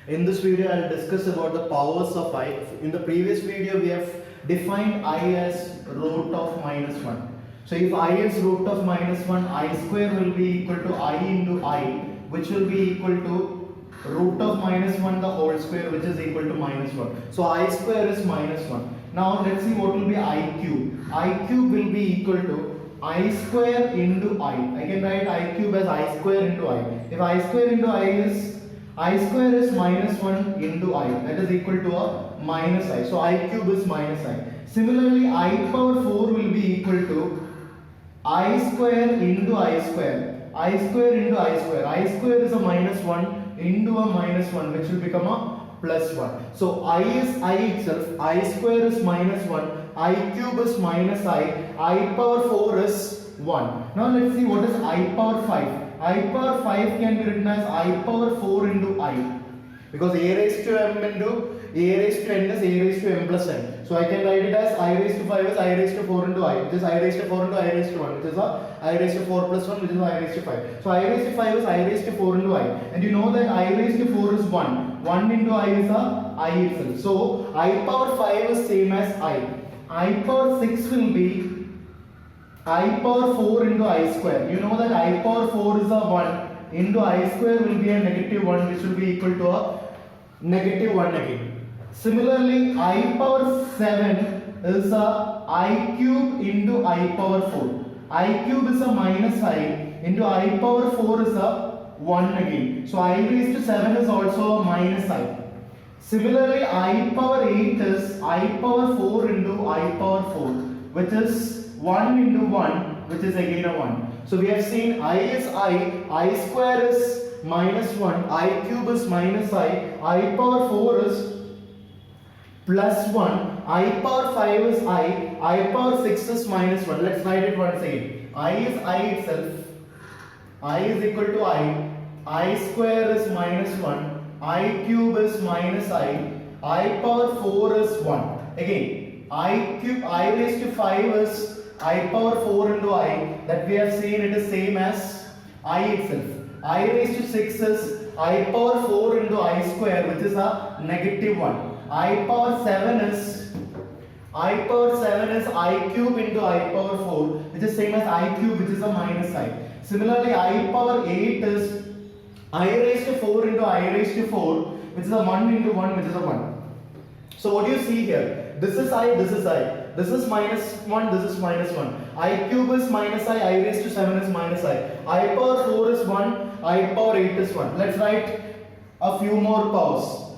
In this video, I'll discuss about the powers of I. In the previous video, we have defined I as root of minus 1. So if I is root of minus 1, I square will be equal to I into I, which will be equal to root of minus 1 the whole square, which is equal to minus 1. So I square is minus 1. Now let's see what will be I cube. I cube will be equal to I square into I. I can write I cube as I square into I. If I square into I square is minus 1 into I, that is equal to a minus I. So I cube is minus I. Similarly, I power 4 will be equal to I square into I square. I square into I square. I square is a minus 1 into a minus 1, which will become a plus 1. So I is I itself. I square is minus 1. I cube is minus I power 4 is 1. Now let's see what is I power 5. I power 5 can be written as I power 4 into I, because a raised to m into a raised to n is a raised to m plus n. So I can write it as I raised to 5 is I raised to 4 into I, which is I raised to 4 into I raised to 1, which is I raised to 4 plus 1, which is I raised to 5. So I raised to 5 is I raised to 4 into I, and you know that I raised to 4 is 1. 1 into I is I itself. So I power 5 is same as I. I power 6 will be I power 4 into I square. You know that I power 4 is a 1 into I square will be a negative 1, which will be equal to a negative 1 again. Similarly, I power 7 is a I cube into I power 4. I cube is a minus I into I power 4 is a 1 again. So I raised to 7 is also a minus I. Similarly, I power 8 is I power 4 into I power 4, which is 1 into 1, which is again a 1. So we have seen I is I square is minus 1, I cube is minus I power 4 is plus 1, I power 5 is I power 6 is minus 1. Let's write it once again. I is I itself, I is equal to I square is minus 1, I cube is minus I power 4 is 1. Again, I raised to 5 is I power 4 into I, that we have seen it is same as I itself. I raised to 6 is I power 4 into I square, which is a negative 1. I power 7 is I cube into I power 4, which is same as I cube, which is a minus I. Similarly, I power 8 is I raised to 4 into I raised to 4, which is a 1 into 1, which is a 1. So what do you see here? This is I, this is I. This is minus 1, this is minus 1. I cube is minus I raised to 7 is minus I power 4 is 1, I power 8 is 1. Let's write a few more powers.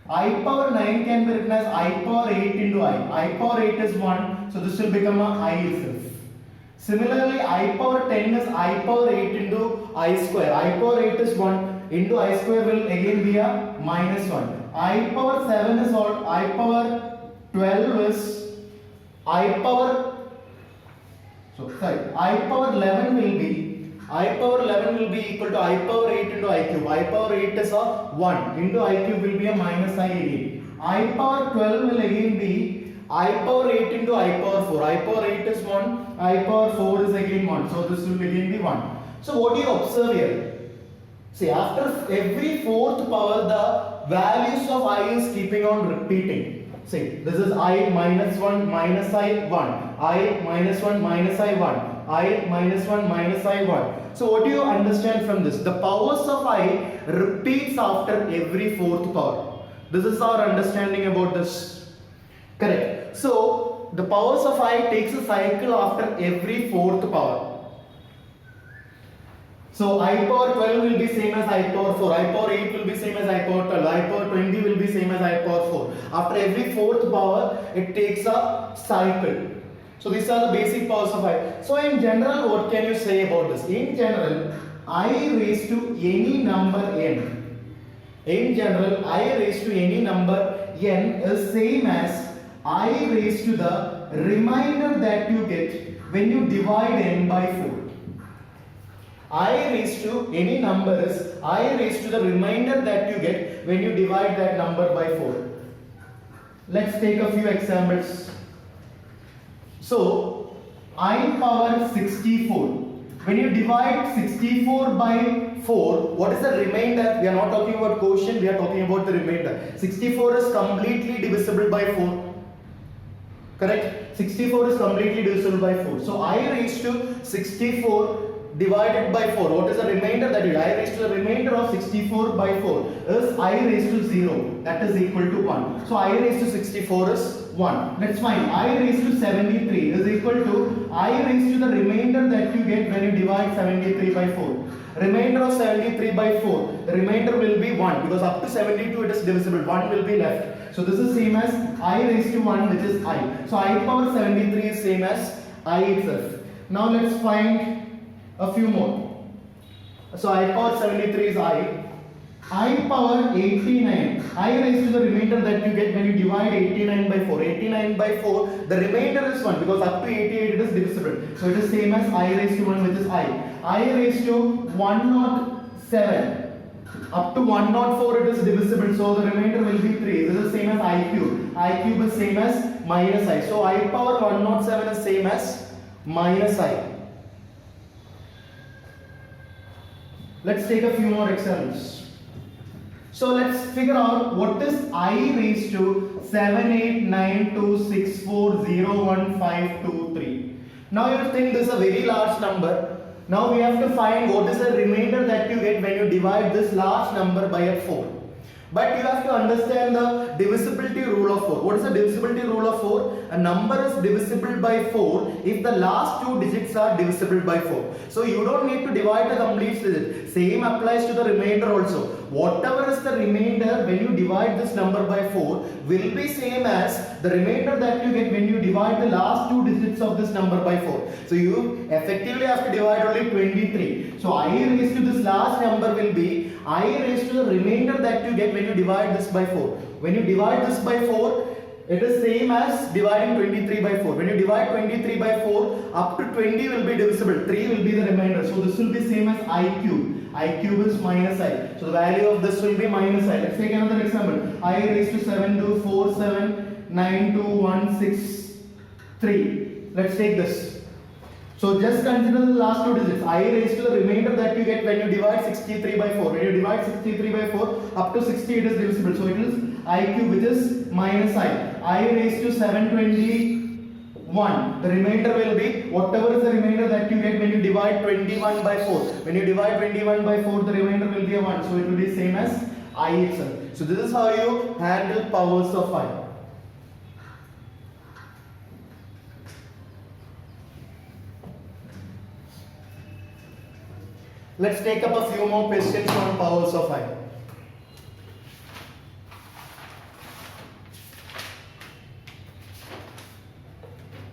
I power 9 can be written as I power 8 into I power 8 is 1, so this will become a I itself. Similarly, I power 10 is I power 8 into I square. I power 8 is 1 into I square will again be a minus 1. I power 7 is all. I power 12 is I power 11 will be equal to I power 8 into I cube. I power 8 is a 1 into I cube will be a minus I again. I power 12 will again be I power 8 into I power 4. I power 8 is 1, I power 4 is again 1. So this will again be 1. So what do you observe here? See, after every fourth power, the values of I is keeping on repeating. See, this is I minus 1 minus I 1, I minus 1 minus I 1, I minus 1 minus I 1. So what do you understand from this? The powers of I repeats after every fourth power. This is our understanding about this. Correct. So the powers of I takes a cycle after every fourth power. So I power 12 will be same as I power 4, I power 8 will be same as I power 12, I power 20 will be same as I power 4. After every fourth power, it takes a cycle. So these are the basic powers of I. So in general, what can you say about this? In general, I raised to any number n. In general, I raised to any number n is same as I raised to the remainder that you get when you divide n by 4. I raised to any number is I raised to the remainder that you get when you divide that number by 4. Let's take a few examples. So I power 64. When you divide 64 by 64, what is the remainder? We are not talking about quotient, we are talking about the remainder. 64 is completely divisible by 4. Correct? 64 is completely divisible by 4. So I raised to 64 divided by 4. What is the remainder? That is, I raised to the remainder of 64 by 4 is I raised to 0. That is equal to 1. So I raised to 64 is 1. Let's find I raised to 73 is equal to I raised to the remainder that you get when you divide 73 by 4. Remainder of 73 by 4. The remainder will be 1 because up to 72 it is divisible. 1 will be left. So this is same as I raised to 1, which is I. So I power 73 is same as I itself. Now let's find a few more. So I power 73 is I power 89. I raised to the remainder that you get when you divide 89 by 4. 89 by 4, the remainder is 1 because up to 88 it is divisible. So it is same as I raised to 1, which is I. I raised to 107. Up to 104 it is divisible. So the remainder will be 3. This is same as I cube. I cube is same as minus I. So I power 107 is same as minus I. Let's take a few more examples. So let's figure out what is I raised to 7892640153. Now you think this is a very large number. Now we have to find what is the remainder that you get when you divide this large number by a 4. But you have to understand the divisibility rule of 4. What is the divisibility rule of 4? A number is divisible by 4 if the last two digits are divisible by 4. So you don't need to divide the complete digit. Same applies to the remainder also. Whatever is the remainder when you divide this number by 4 will be same as the remainder that you get when you divide the last two digits of this number by 4. So you effectively have to divide only 23. So I raised to this last number will be I raised to the remainder that you get when you divide this by 4. When you divide this by 4, it is same as dividing 23 by 4. When you divide 23 by 4, up to 20 will be divisible. 3 will be the remainder. So this will be same as I cube. I cube is minus I. So the value of this will be minus I. Let's take another example. I raised to 72479216. Let's take this. So just consider the last two digits. I raised to the remainder that you get when you divide 63 by 4. When you divide 63 by 4, up to 60 it is divisible. So it is I cube, which is minus I. I raised to 721. The remainder will be whatever is the remainder that you get when you divide 21 by 4. When you divide 21 by 4, the remainder will be a 1. So it will be same as I itself. So this is how you handle powers of I. Let's take up a few more questions on powers of I.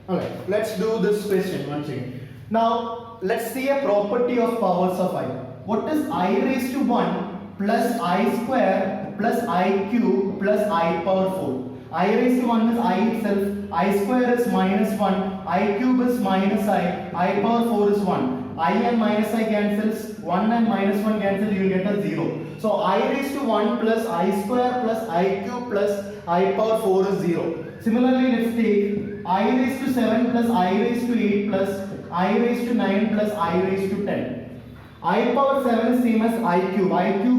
Alright, let's do this question once again. Now, let's see a property of powers of I. What is I raised to 1 plus I square plus I cube plus I power 4? I raised to 1 is I itself, I square is minus 1, I cube is minus I power 4 is 1. I and minus I cancels, 1 and minus 1 cancel, you will get a 0. So I raised to 1 plus I square plus I cube plus I power 4 is 0. Similarly, let's take I raised to 7 plus I raised to 8 plus I raised to 9 plus I raised to 10. I power 7 is same as I cube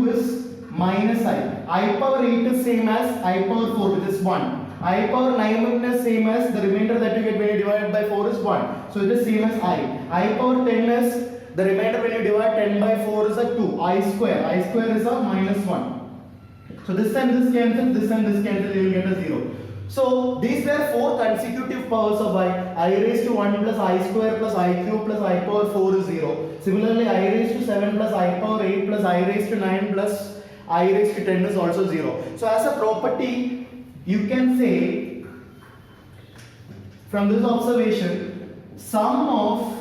is minus I power 8 is same as I power 4, which is 1. I power 9 is same as the remainder that you get when you divide by 4 is 1. So it is same as I power 10 is the remainder when you divide 10 by 4 is a 2. I square is a minus 1. So this and this cancel, this and this cancel, you will get a 0. So these were 4 consecutive powers of I raised to 1 plus I square plus I cube plus I power 4 is 0. Similarly, I raised to 7 plus I power 8 plus I raised to 9 plus I raised to 10 is also 0. So as a property, you can say from this observation, sum of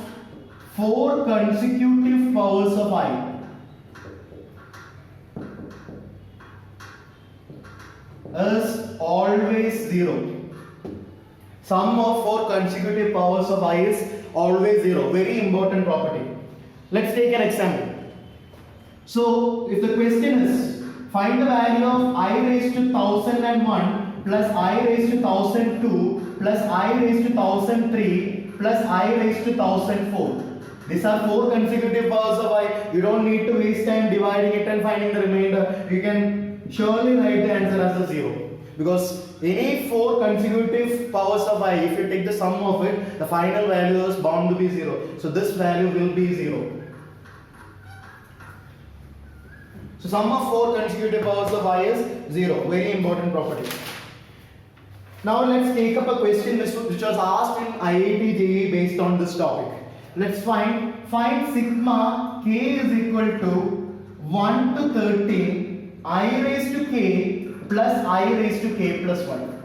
4 consecutive powers of I is always 0. Sum of 4 consecutive powers of I is always 0. Very important property. Let's take an example. So if the question is find the value of I raised to 1001 plus I raised to 1002 plus I raised to 1003 plus I raised to 1004. These are 4 consecutive powers of I. You don't need to waste time dividing it and finding the remainder. You can surely write the answer as a 0. Because any 4 consecutive powers of I, if you take the sum of it, the final value is bound to be 0. So this value will be 0. So sum of 4 consecutive powers of I is 0. Very important property. Now let's take up a question which was asked in IIT JEE based on this topic. Let's find sigma k is equal to 1 to 13 I raised to k plus I raised to k plus 1.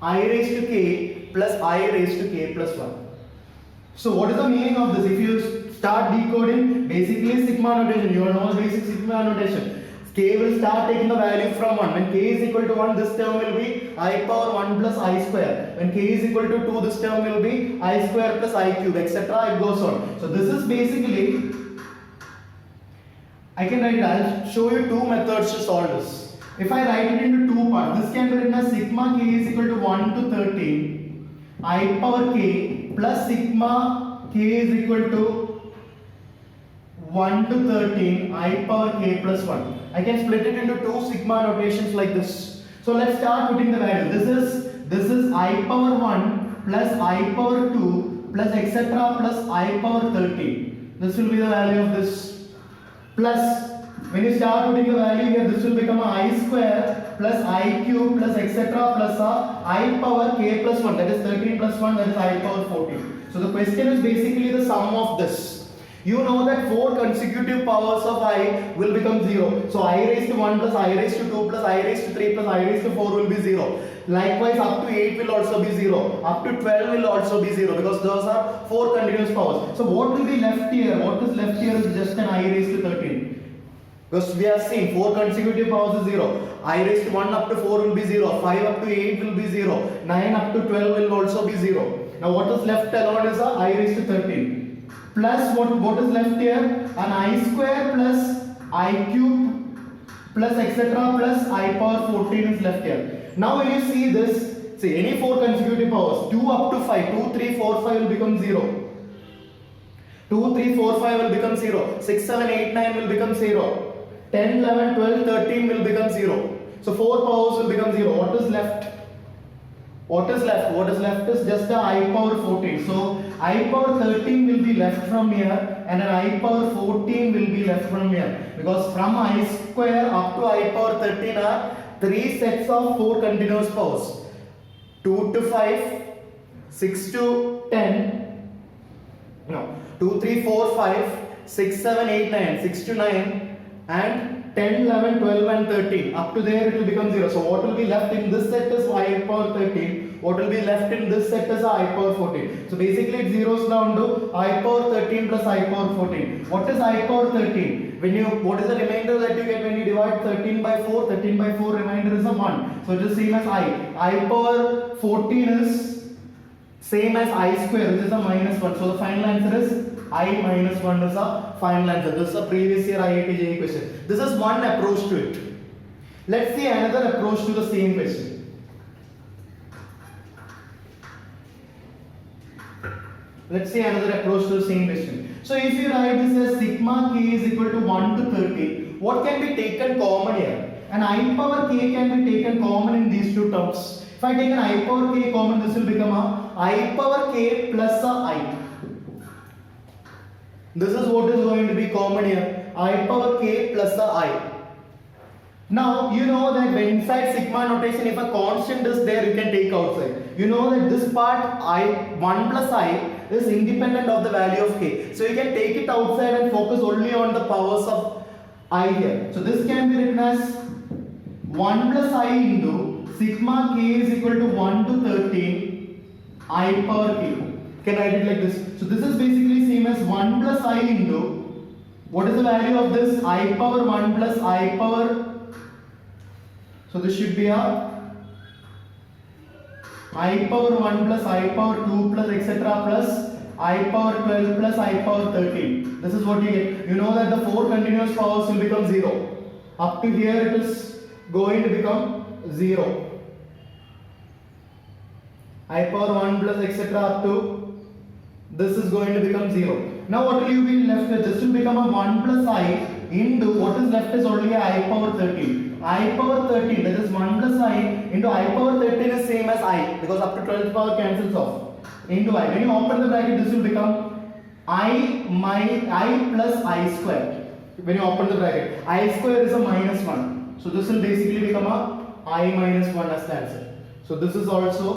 I raised to k plus I raised to k plus 1. So what is the meaning of this? If you start decoding, basically sigma notation, you know basic sigma notation. K will start taking the value from 1. When k is equal to 1, this term will be I power 1 plus I square. When k is equal to 2, this term will be I square plus I cube, etc. It goes on. So this is basically, I can write it, I'll show you 2 methods to solve this. If I write it into 2 parts, this can be written as sigma k is equal to 1 to 13 I power k plus sigma k is equal to 1 to 13 I power k plus 1. I can split it into 2 sigma notations like this. So let's start putting the value. This is I power 1 plus I power 2 plus etc. plus I power 13. This will be the value of this. Plus, when you start putting the value here, this will become I square plus I cube plus etc. plus I power k plus 1. That is 13 plus 1. That is I power 14. So the question is basically the sum of this. You know that 4 consecutive powers of I will become 0. So I raised to 1 plus I raised to 2 plus I raised to 3 plus I raised to 4 will be 0. Likewise, up to 8 will also be 0. Up to 12 will also be 0 because those are 4 continuous powers. So what will be left here? What is left here is just an I raised to 13. Because we have seen 4 consecutive powers is 0. I raised to 1 up to 4 will be 0. 5 up to 8 will be 0. 9 up to 12 will also be 0. Now what is left alone is a I raised to 13. Plus what is left here? An I square plus I cube plus etc. plus I power 14 is left here. Now when you see this, see any 4 consecutive powers, 2 up to 5, 2, 3, 4, 5 will become 0. 2, 3, 4, 5 will become 0. 6, 7, 8, 9 will become 0. 10, 11, 12, 13 will become 0. So 4 powers will become 0. What is left? What is left? What is left is just the I power 14. So I power 13 will be left from here and an I power 14 will be left from here. Because from I square up to I power 13 are 3 sets of 4 continuous powers. 2 to 5, 6 to 10, no, 2, 3, 4, 5, 6, 7, 8, 9, 6 to 9 and 10, 11, 12 and 13. Up to there it will become 0. So what will be left in this set is I power 13. What will be left in this set is I power 14. So basically it zeroes down to I power 13 plus I power 14. What is I power 13? What is the remainder that you get when you divide 13 by 4? 13 by 4 remainder is a 1. So it is same as I power 14 is same as I square, which is a minus 1. So the final answer is I minus 1 is a final answer. This is a previous year IIT JEE question. This is one approach to it. Let's see another approach to the same question. Let's see another approach to the same question. So if you write this as sigma k is equal to 1 to 30, what can be taken common here? An I power k can be taken common in these two terms. If I take an I power k common, this will become a I power k plus a I. This is what is going to be common here. I power k plus a I. Now you know that when inside sigma notation, if a constant is there, you can take outside. You know that this part I1 plus I is independent of the value of k. So you can take it outside and focus only on the powers of I here. So this can be written as 1 plus I into sigma k is equal to 1 to 13 I power k. Can write it like this. So this is basically same as 1 plus I into, what is the value of this? I power 1 plus I power, so this should be a I power 1 plus I power 2 plus etc. plus I power 12 plus I power 13. This is what you get. You know that the 4 continuous powers will become 0. Up to here it is going to become 0. I power 1 plus etc. up to this is going to become 0. Now what will you be left with? This will become a 1 plus I into what is left is only I power 13. I power 13, that is 1 plus I into I power 13 is same as I, because up to 12th power cancels off, into I. When you open the bracket, this will become I plus I square. When you open the bracket, I square is a minus 1. So this will basically become a I minus 1 as the answer. So this is also